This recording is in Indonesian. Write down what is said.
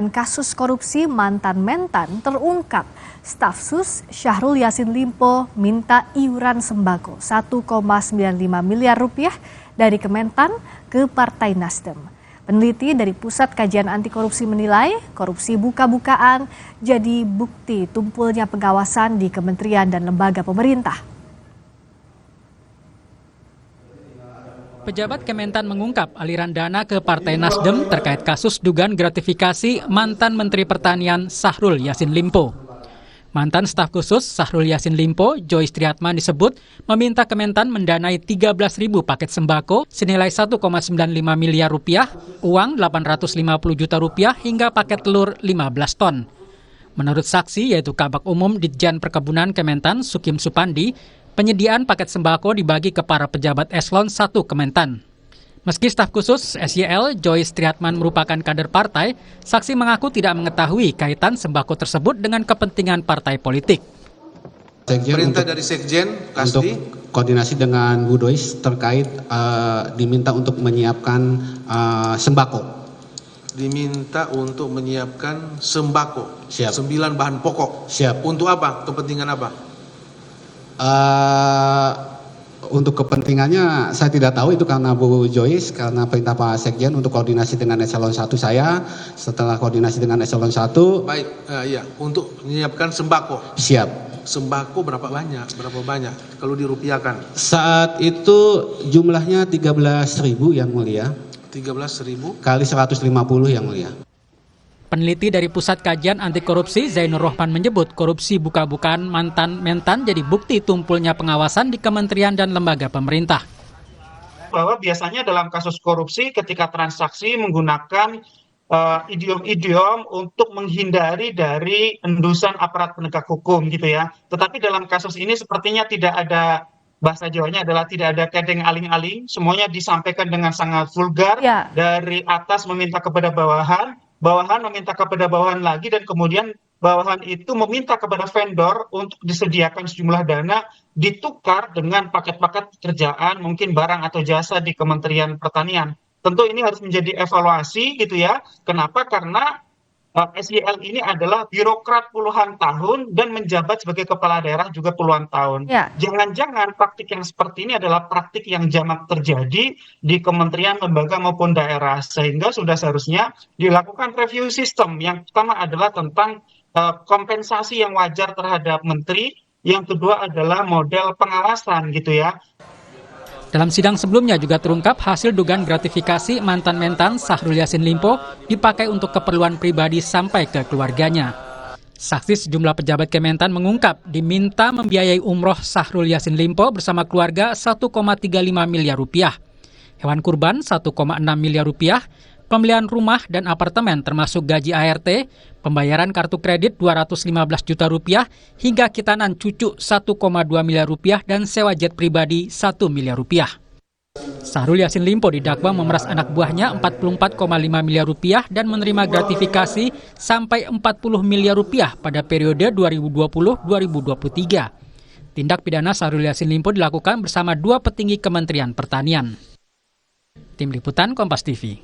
Kasus korupsi mantan Mentan terungkap. Staf Sus Syahrul Yassin Limpo minta iuran sembako 1,95 miliar rupiah dari Kementan ke Partai Nasdem. Peneliti dari Pusat Kajian Anti Korupsi menilai korupsi buka-bukaan jadi bukti tumpulnya pengawasan di kementerian dan lembaga pemerintah. Pejabat Kementan mengungkap aliran dana ke Partai Nasdem terkait kasus dugaan gratifikasi mantan Menteri Pertanian Syahrul Yassin Limpo. Mantan staf khusus Syahrul Yassin Limpo, Joyce Triatman disebut meminta Kementan mendanai 13.000 paket sembako senilai 1,95 miliar rupiah, uang 850 juta rupiah hingga paket telur 15 ton. Menurut saksi yaitu Kabak Umum Ditjen Perkebunan Kementan Sukim Supandi, penyediaan paket sembako dibagi ke para pejabat eselon 1 Kementan. Meski staf khusus SYL Joyce Triatman merupakan kader partai, saksi mengaku tidak mengetahui kaitan sembako tersebut dengan kepentingan partai politik. Perintah dari Sekjen untuk koordinasi dengan Bu Joyce terkait diminta untuk menyiapkan sembako. Diminta untuk menyiapkan sembako. Siap. 9 bahan pokok. Siap. Untuk apa? Kepentingan apa? Untuk kepentingannya saya tidak tahu, itu karena Bu Joyce, karena perintah Pak Sekjen untuk koordinasi dengan eselon 1 saya. Setelah koordinasi dengan eselon 1. Baik, iya, untuk menyiapkan sembako. Siap. Sembako berapa banyak? Berapa banyak kalau dirupiahkan? Saat itu jumlahnya 13.000 yang mulia. 13.000 kali 150 yang mulia. Peneliti dari Pusat Kajian Anti Korupsi Zainur Rohman menyebut korupsi buka-bukaan mantan Mentan jadi bukti tumpulnya pengawasan di kementerian dan lembaga pemerintah. Bahwa biasanya dalam kasus korupsi ketika transaksi menggunakan idiom-idiom untuk menghindari dari endusan aparat penegak hukum gitu ya. Tetapi dalam kasus ini sepertinya tidak ada, bahasa Jawanya adalah tidak ada kedeng aling-aling, semuanya disampaikan dengan sangat vulgar, dari atas meminta kepada bawahan meminta kepada bawahan lagi, dan kemudian bawahan itu meminta kepada vendor untuk disediakan sejumlah dana ditukar dengan paket-paket pekerjaan, mungkin barang atau jasa di Kementerian Pertanian. Tentu ini harus menjadi evaluasi gitu ya. Kenapa? Karena SYL ini adalah birokrat puluhan tahun dan menjabat sebagai kepala daerah juga puluhan tahun. Jangan-jangan praktik yang seperti ini adalah praktik yang jamak terjadi di kementerian, lembaga maupun daerah, sehingga sudah seharusnya dilakukan review sistem. Yang pertama adalah tentang kompensasi yang wajar terhadap menteri, yang kedua adalah model pengawasan gitu ya. Dalam sidang sebelumnya juga terungkap hasil dugaan gratifikasi mantan Mentan Syahrul Yassin Limpo dipakai untuk keperluan pribadi sampai ke keluarganya. Saksi sejumlah pejabat Kementan mengungkap diminta membiayai umroh Syahrul Yassin Limpo bersama keluarga 1,35 miliar rupiah. Hewan kurban 1,6 miliar rupiah, pembelian rumah dan apartemen termasuk gaji ART, pembayaran kartu kredit 215 juta rupiah, hingga kitanan cucu 1,2 miliar rupiah dan sewa jet pribadi 1 miliar rupiah. Syahrul Yassin Limpo didakwa memeras anak buahnya 44,5 miliar rupiah dan menerima gratifikasi sampai 40 miliar rupiah pada periode 2020-2023. Tindak pidana Syahrul Yassin Limpo dilakukan bersama 2 petinggi Kementerian Pertanian. Tim Liputan Kompas TV.